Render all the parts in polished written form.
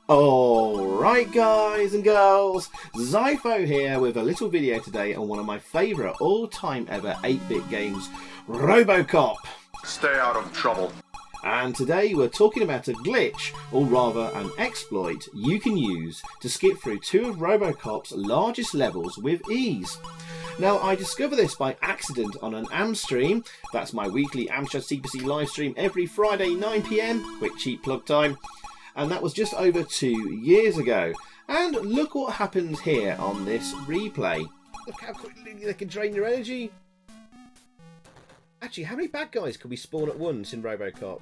Alright guys and girls, Zypho here with a little video today on one of my favourite all-time ever 8-bit games, Robocop. Stay out of trouble. And today we're talking about a glitch, or rather an exploit, you can use to skip through two of Robocop's largest levels with ease. Now, I discovered this by accident on an Am stream. That's my weekly Amstrad CPC live stream every Friday 9 PM, quick cheap plug time. And that was just over 2 years ago. And look what happens here on this replay. Look how quickly they can drain your energy. Actually, how many bad guys could we spawn at once in Robocop?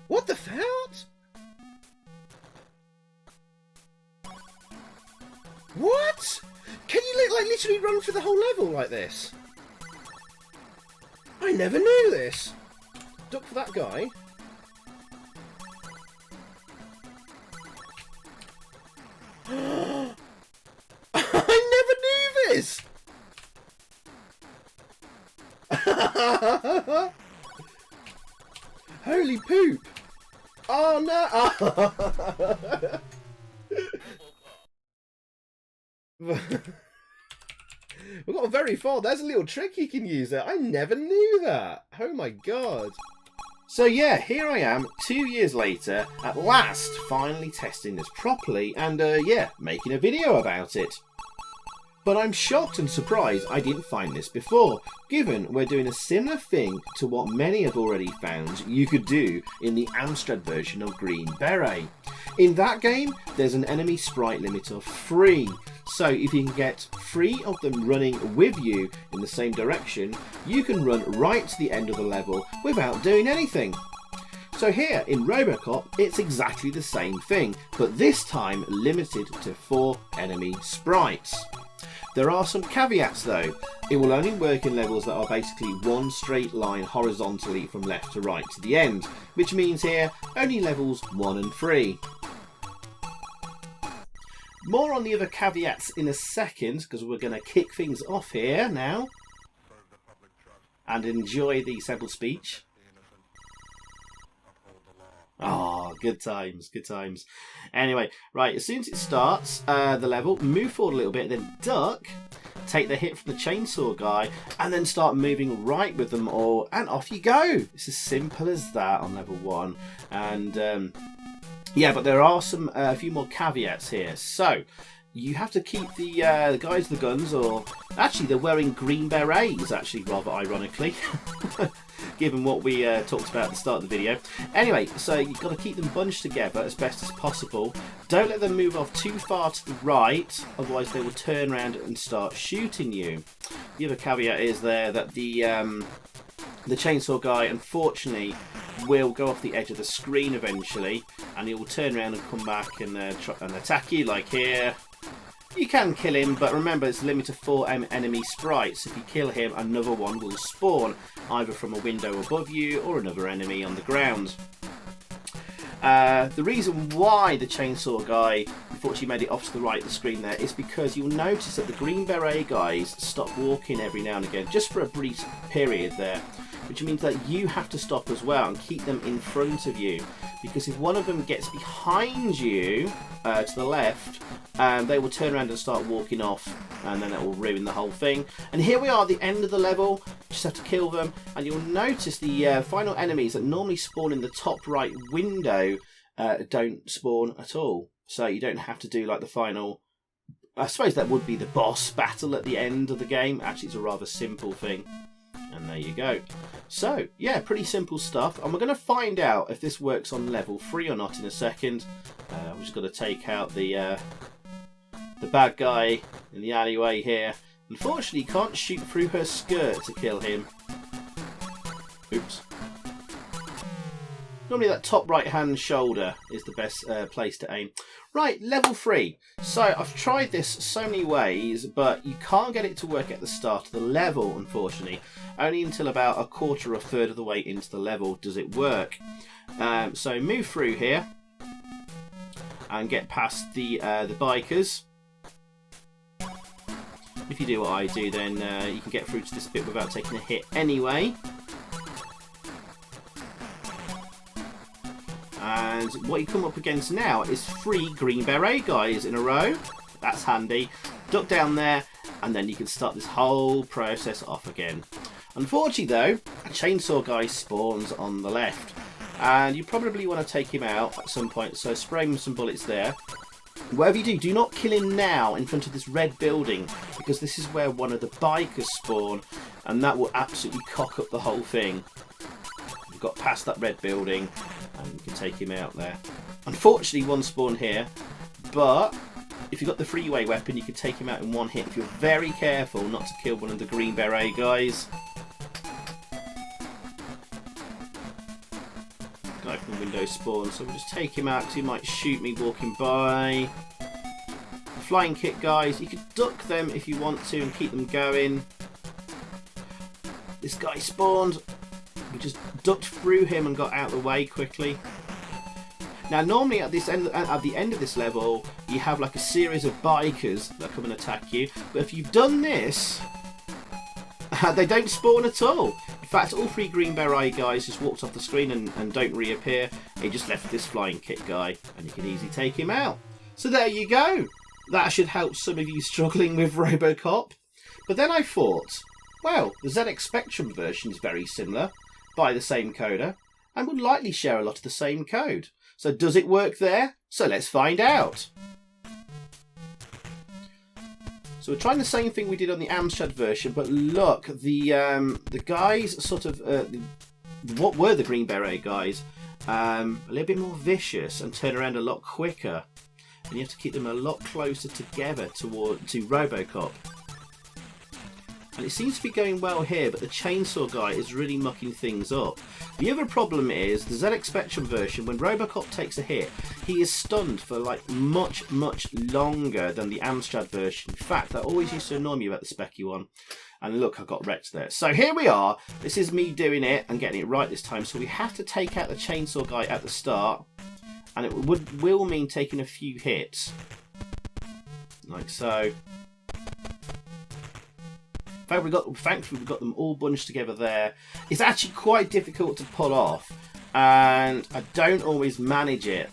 What the fart? What? Can you like literally run through the whole level like this? I never knew this. Duck for that guy. I never knew this! Holy poop! Oh no! We've got very far. There's a little trick you can use there. I never knew that. Oh my god. So yeah, here I am 2 years later, at last finally testing this properly and yeah, making a video about it. But I'm shocked and surprised I didn't find this before, given we're doing a similar thing to what many have already found you could do in the Amstrad version of Green Beret. In that game, there's an enemy sprite limit of 3. So if you can get 3 of them running with you in the same direction, you can run right to the end of the level without doing anything. So here in Robocop, it's exactly the same thing, but this time limited to 4 enemy sprites. There are some caveats though. It will only work in levels that are basically one straight line horizontally from left to right to the end, which means here only levels 1 and 3. More on the other caveats in a second, because we're going to kick things off here now and enjoy the sample speech. Oh, good times, good times. Anyway, right, as soon as it starts, the level, move forward a little bit, then duck, take the hit from the chainsaw guy, and then start moving right with them all, and off you go. It's as simple as that on level 1. And yeah, but there are some a few more caveats here. So you have to keep the guys with the guns, or actually they're wearing green berets, actually, rather ironically. Given what we talked about at the start of the video. Anyway, so you've got to keep them bunched together as best as possible. Don't let them move off too far to the right, otherwise they will turn around and start shooting you. The other caveat is there that the chainsaw guy, unfortunately, will go off the edge of the screen eventually, and he will turn around and come back and attack you, like here. You can kill him, but remember it's a limit of 4 enemy sprites. If you kill him, another one will spawn, either from a window above you or another enemy on the ground. The reason why the chainsaw guy unfortunately made it off to the right of the screen there is because you'll notice that the green beret guys stop walking every now and again, just for a brief period there, which means that you have to stop as well and keep them in front of you, because if one of them gets behind you to the left, they will turn around and start walking off, and then it will ruin the whole thing. And here we are at the end of the level. Just have to kill them, and you'll notice the final enemies that normally spawn in the top right window don't spawn at all, so you don't have to do like the final, I suppose that would be the boss battle at the end of the game. Actually, it's a rather simple thing. And there you go. So, yeah, pretty simple stuff. And we're going to find out if this works on level 3 or not in a second. We've just got to take out the bad guy in the alleyway here. Unfortunately, you can't shoot through her skirt to kill him. Oops. Normally that top right hand shoulder is the best place to aim. Right, level 3. So I've tried this so many ways, but you can't get it to work at the start of the level, unfortunately. Only until about a quarter or a third of the way into the level does it work. So move through here and get past the bikers. If you do what I do, then you can get through to this bit without taking a hit anyway. And And what you come up against now is 3 green beret guys in a row. That's handy. Duck down there, and then you can start this whole process off again. Unfortunately though, a chainsaw guy spawns on the left, and you probably want to take him out at some point, so spray him with some bullets there. Whatever you do, do not kill him now in front of this red building, because this is where one of the bikers spawn, and that will absolutely cock up the whole thing. You've got past that red building, and you can take him out there. Unfortunately, one spawned here, but if you've got the freeway weapon, you can take him out in one hit if you're very careful not to kill one of the green beret guys. Guy from window spawn, so we'll just take him out because he might shoot me walking by. The flying kick guys, you can duck them if you want to and keep them going. This guy spawned. We just ducked through him and got out of the way quickly. Now normally at the end of this level you have like a series of bikers that come and attack you, but if you've done this they don't spawn at all. In fact, all 3 green beret guys just walked off the screen and don't reappear. They just left this flying kick guy, and you can easily take him out. So there you go. That should help some of you struggling with Robocop. But then I thought, well, the ZX Spectrum version is very similar, by the same coder, and would likely share a lot of the same code. So does it work there? So let's find out. So we're trying the same thing we did on the Amstrad version, but look, the guys sort of, what were the green beret guys, a little bit more vicious and turn around a lot quicker, and you have to keep them a lot closer together to Robocop. And it seems to be going well here, but the chainsaw guy is really mucking things up. The other problem is the ZX Spectrum version, when Robocop takes a hit, he is stunned for like much longer than the Amstrad version. In fact, that always used to annoy me about the Specky one. And look, I got wrecked there. So here we are. This is me doing it and getting it right this time. So we have to take out the chainsaw guy at the start, and it will mean taking a few hits, like so. Thankfully we got them all bunched together there. It's actually quite difficult to pull off, and I don't always manage it,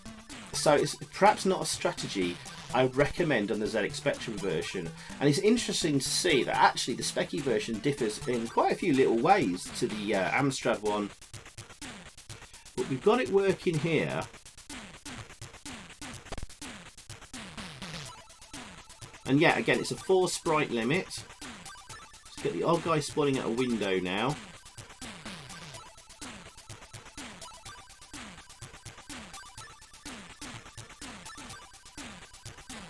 so it's perhaps not a strategy I would recommend on the ZX Spectrum version. And it's interesting to see that actually the Specky version differs in quite a few little ways to the Amstrad one, but we've got it working here. And yeah, again, it's a 4 sprite limit. Get the odd guy spawning at a window now.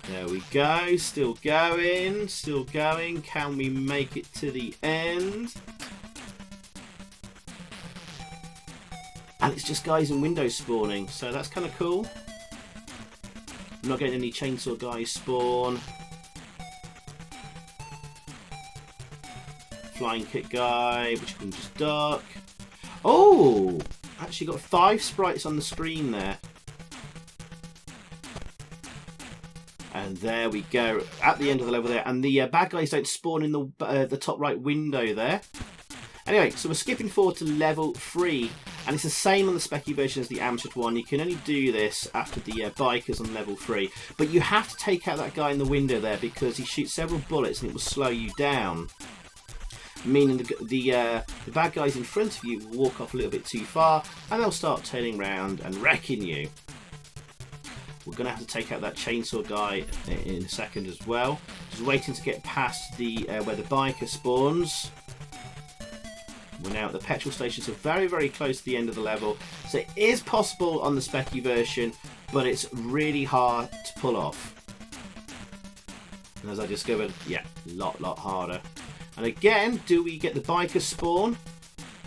There we go. Still going. Still going. Can we make it to the end? And it's just guys in windows spawning, so that's kind of cool. I'm not getting any chainsaw guys spawn. Flying kick guy, which you can just duck. Oh! Actually got 5 sprites on the screen there. And there we go, at the end of the level there. And the bad guys don't spawn in the top right window there. Anyway, so we're skipping forward to level 3. And it's the same on the Specky version as the Amstrad one. You can only do this after the bikers on level 3. But you have to take out that guy in the window there, because he shoots several bullets and it will slow you down. Meaning the bad guys in front of you will walk off a little bit too far, and they'll start turning around and wrecking you. We're going to have to take out that chainsaw guy in a second as well. Just waiting to get past the where the biker spawns. We're now at the petrol station, so very close to the end of the level. So it is possible on the Specky version, but it's really hard to pull off. And as I discovered, yeah, a lot harder. And again, do we get the biker spawn?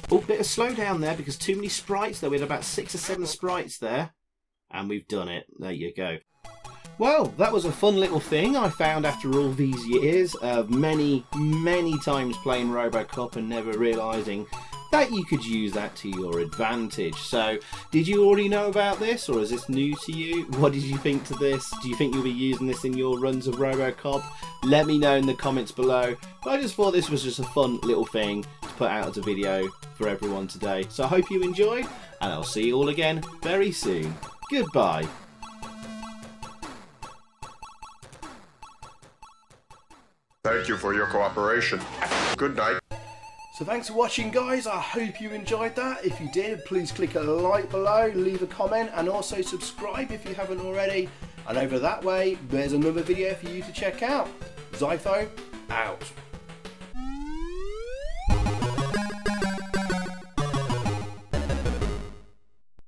Oh, bit of slowdown there because too many sprites there. We had about 6 or 7 sprites there. And we've done it. There you go. Well, that was a fun little thing I found after all these years of many times playing Robocop and never realising that you could use that to your advantage. So, did you already know about this, or is this new to you? What did you think to this? Do you think you'll be using this in your runs of Robocop? Let me know in the comments below. But I just thought this was just a fun little thing to put out as a video for everyone today. So I hope you enjoyed, and I'll see you all again very soon. Goodbye. Thank you for your cooperation. Good night. So thanks for watching, guys. I hope you enjoyed that. If you did, please click a like below, leave a comment, and also subscribe if you haven't already. And over that way, there's another video for you to check out. Zypho, out.